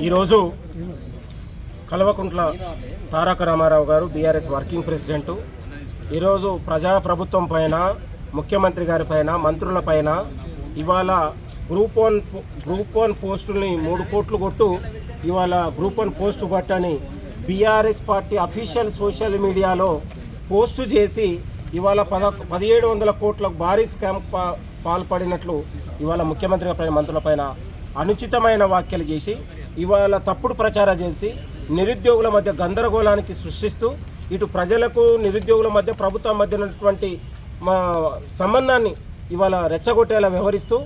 ఈరోజు కల్వకుంట్ల తారక రామారావు గారు BRS working president ఈరోజు ప్రజాప్రభుత్వం పైన ముఖ్యమంత్రి గారి పైన మంత్రుల పైన ఇవాళ గ్రూప్ వన్ పోస్టుల్ని 3 కోట్లు కొట్టు ఇవాళ గ్రూప్ 1 పోస్టు బట్టని బీఆర్ఎస్ పార్టీ అఫీషియల్ సోషల్ మీడియాలో పోస్టు చేసి ఇవాళ 1700 కోట్ల భారీ స్కామ్ పాల్పడినట్లు ఇవాళ ముఖ్యమంత్రి పైన మంత్రుల పైన అనుచితమైన వ్యాఖ్యలు చేసి ఇవాళ తప్పుడు ప్రచారం చేసి నిరుద్యోగుల మధ్య గందరగోళానికి సృష్టిస్తూ ఇటు ప్రజలకు నిరుద్యోగుల మధ్య ప్రభుత్వం మధ్య ఉన్నటువంటి మా సంబంధాన్ని ఇవాళ రెచ్చగొట్టేలా వ్యవహరిస్తూ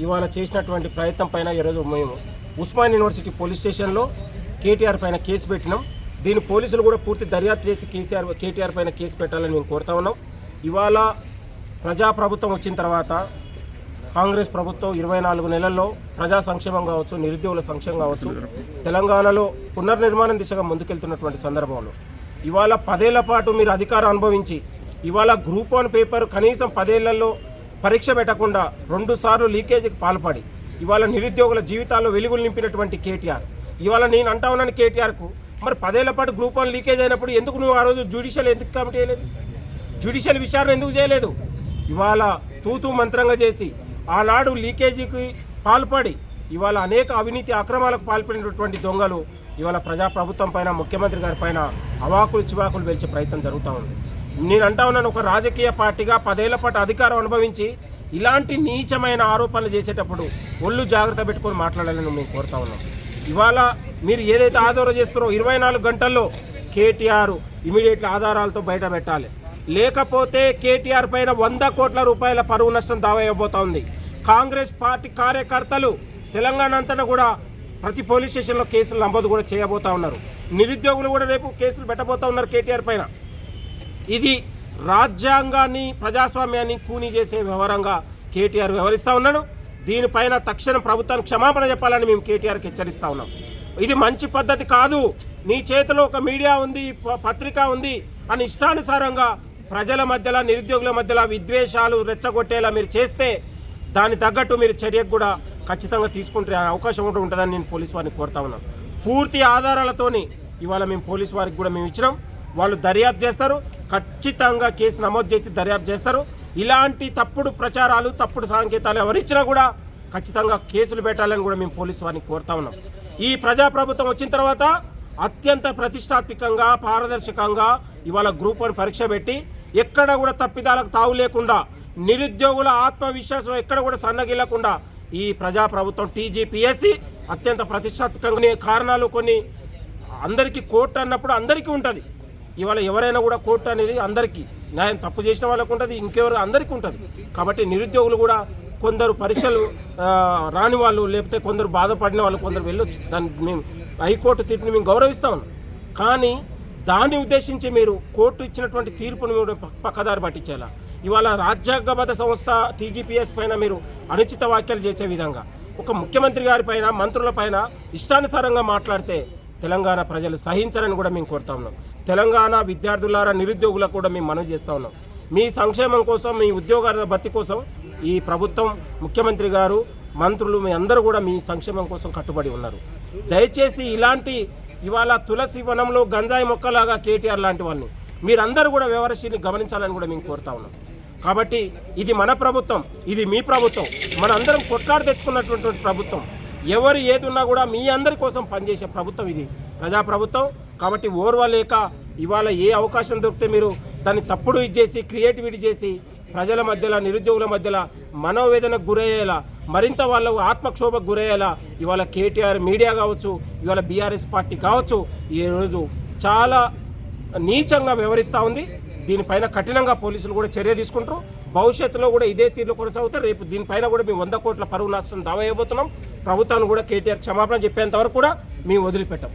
ఇవాళ చేసినటువంటి ప్రయత్నం పైన ఈరోజు మేము ఉస్మాన్ యూనివర్సిటీ పోలీస్ స్టేషన్లో కేటీఆర్ పైన కేసు పెట్టినాం. దీని పోలీసులు కూడా పూర్తి దర్యాప్తు చేసి కేటీఆర్ పైన కేసు పెట్టాలని మేము కోరుతా ఉన్నాం. ఇవాళ ప్రజాప్రభుత్వం వచ్చిన తర్వాత కాంగ్రెస్ ప్రభుత్వం 24 నెలల్లో ప్రజా సంక్షేమం కావచ్చు, నిరుద్యోగుల సంక్షేమం కావచ్చు, తెలంగాణలో పునర్నిర్మాణం దిశగా ముందుకెళ్తున్నటువంటి సందర్భంలో ఇవాళ 10 ఏళ్ల పాటు మీరు అధికారం అనుభవించి ఇవాళ గ్రూప్ 1 పేపర్ కనీసం 10 ఏళ్లలో పరీక్ష పెట్టకుండా 2 సార్లు లీకేజీకి పాల్పడి ఇవాళ నిరుద్యోగుల జీవితాల్లో వెలుగులు నింపినటువంటి కేటీఆర్ ఇవాళ నేను అంటా ఉన్నాను కేటీఆర్కు, మరి 10 ఏళ్ల పాటు గ్రూప్ 1 లీకేజ్ అయినప్పుడు ఎందుకు నువ్వు ఆ రోజు జ్యుడిషియల్ ఎందుకు కమిటీ చేయలేదు? జ్యుడిషియల్ విచారణ ఎందుకు చేయలేదు? ఇవాళ తూతూ మంత్రంగా చేసి ఆనాడు లీకేజీకి పాల్పడి ఇవాళ అనేక అవినీతి అక్రమాలకు పాల్పడినటువంటి దొంగలు ఇవాళ ప్రజాప్రభుత్వం పైన ముఖ్యమంత్రి గారి పైన అవాకులు చివాకులు వెలిచే ప్రయత్నం జరుగుతూ ఉంది. నేను అంటా ఉన్నాను, ఒక రాజకీయ పార్టీగా 10 ఏళ్ల పాటు అధికారం అనుభవించి ఇలాంటి నీచమైన ఆరోపణలు చేసేటప్పుడు ఒళ్ళు జాగ్రత్త పెట్టుకొని మాట్లాడాలని మేము కోరుతా ఉన్నాం. ఇవాళ మీరు ఏదైతే ఆధారం చేస్తారో 24 గంటల్లో కేటీఆర్ ఇమీడియట్లీ ఆధారాలతో బయట పెట్టాలి. లేకపోతే కేటీఆర్ పైన 100 కోట్ల రూపాయల పరువు నష్టం దావా ఇవ్వబోతా ఉంది. కాంగ్రెస్ పార్టీ కార్యకర్తలు తెలంగాణ అంతటా కూడా ప్రతి పోలీస్ స్టేషన్లో కేసులు నమోదు కూడా చేయబోతా ఉన్నారు. నిరుద్యోగులు కూడా రేపు కేసులు పెట్టబోతా ఉన్నారు కేటీఆర్ పైన. ఇది రాజ్యాంగాన్ని ప్రజాస్వామ్యాన్ని కూనీ చేసే వ్యవహారంగా కేటీఆర్ వ్యవహరిస్తూ ఉన్నాడు. దీనిపైన తక్షణం ప్రభుత్వానికి క్షమాపణ చెప్పాలని మేము కేటీఆర్కి హెచ్చరిస్తూ ఉన్నాం. ఇది మంచి పద్ధతి కాదు. నీ చేతిలో ఒక మీడియా ఉంది, పత్రిక ఉంది అని ఇష్టానుసారంగా ప్రజల మధ్యలో నిరుద్యోగుల మధ్యలో విద్వేషాలు రెచ్చగొట్టేలా మీరు చేస్తే దాని తగ్గట్టు మీరు చర్యకు కూడా ఖచ్చితంగా తీసుకుంటే అవకాశం కూడా ఉంటుందని నేను పోలీసు వారిని కోరుతా ఉన్నాను. పూర్తి ఆధారాలతోని ఇవాళ మేము పోలీసు వారికి కూడా మేము ఇచ్చినాం. వాళ్ళు దర్యాప్తు చేస్తారు, ఖచ్చితంగా కేసు నమోదు చేసి దర్యాప్తు చేస్తారు. ఇలాంటి తప్పుడు ప్రచారాలు తప్పుడు సంకేతాలు ఎవరిచ్చినా కూడా ఖచ్చితంగా కేసులు పెట్టాలని కూడా మేము పోలీసు వారిని కోరుతా ఉన్నాం. ఈ ప్రజాప్రభుత్వం వచ్చిన తర్వాత అత్యంత ప్రతిష్టాత్మకంగా పారదర్శకంగా ఇవాళ గ్రూప్ 1 పరీక్ష పెట్టి ఎక్కడ కూడా తప్పిదాలకు తావు లేకుండా నిరుద్యోగుల ఆత్మవిశ్వాసం ఎక్కడ కూడా సన్నగిల్లకుండా ఈ ప్రజాప్రభుత్వం టీజీపీఎస్సీ అత్యంత ప్రతిష్టాత్మకంగా కారణాలు కొన్ని అందరికీ కోర్టు అన్నప్పుడు అందరికీ ఉంటుంది. ఇవాళ ఎవరైనా కూడా కోర్టు అనేది అందరికీ న్యాయం తప్పు చేసిన వాళ్ళకు ఉంటుంది, ఇంకెవరు అందరికీ ఉంటుంది. కాబట్టి నిరుద్యోగులు కూడా కొందరు పరీక్షలు రాని వాళ్ళు లేకపోతే కొందరు బాధపడిన వాళ్ళు కొందరు వెళ్ళొచ్చు. దాన్ని మేము హైకోర్టు తీర్పుని మేము గౌరవిస్తాం. కానీ దాన్ని ఉద్దేశించి మీరు కోర్టు ఇచ్చినటువంటి తీర్పును మీరు పక్కదారి పట్టించేలా ఇవాళ రాజ్యాంగబద్ధ సంస్థ టీజీపీఎస్ పైన మీరు అనుచిత వ్యాఖ్యలు చేసే విధంగా ఒక ముఖ్యమంత్రి గారి పైన మంత్రుల పైన ఇష్టానుసారంగా మాట్లాడితే తెలంగాణ ప్రజలు సహించరని కూడా మేము కోరుతా ఉన్నాం. తెలంగాణ విద్యార్థులారా నిరుద్యోగులకు కూడా మేము మనవి చేస్తూ ఉన్నాం. మీ సంక్షేమం కోసం, మీ ఉద్యోగాల భర్తీ కోసం ఈ ప్రభుత్వం ముఖ్యమంత్రి గారు మంత్రులు మీ అందరూ కూడా మీ సంక్షేమం కోసం కట్టుబడి ఉన్నారు. దయచేసి ఇలాంటి ఇవాళ తులసి వనంలో గంజాయి మొక్కలాగా కేటీఆర్ లాంటి వాళ్ళని మీరందరూ కూడా వ్యవహారశీలిని గమనించాలని కూడా మేము కోరుతా ఉన్నాం. కాబట్టి ఇది మన ప్రభుత్వం, ఇది మీ ప్రభుత్వం, మన అందరం కొట్లాడి తెచ్చుకున్నటువంటి ప్రభుత్వం. ఎవరు ఏది ఉన్నా కూడా మీ అందరి కోసం పనిచేసే ప్రభుత్వం ఇది ప్రజాప్రభుత్వం. కాబట్టి ఓర్వలేక ఇవాళ ఏ అవకాశం దొరికితే మీరు దాన్ని తప్పుడు ఇచ్చేసి క్రియేటివిటీ చేసి ప్రజల మధ్యలో నిరుద్యోగుల మధ్యలో మనోవేదనకు గురయ్యేలా మరింత వాళ్ళ ఆత్మక్షోభకు గురయ్యేలా ఇవాళ కేటీఆర్ మీడియా కావచ్చు, ఇవాళ బీఆర్ఎస్ పార్టీ కావచ్చు ఈరోజు చాలా నీచంగా వ్యవహరిస్తూ ఉంది. దీనిపైన కఠినంగా పోలీసులు కూడా చర్య తీసుకుంటారు. భవిష్యత్తులో కూడా ఇదే తీరులో కొనసాగుతారు. రేపు దీనిపైన కూడా మేము 100 కోట్ల పరువు నష్టం దావా ఇవ్వబోతున్నాం. ప్రభుత్వాన్ని కూడా కేటీఆర్ క్షమాపణ చెప్పేంత వరకు కూడా మేము వదిలిపెట్టాం.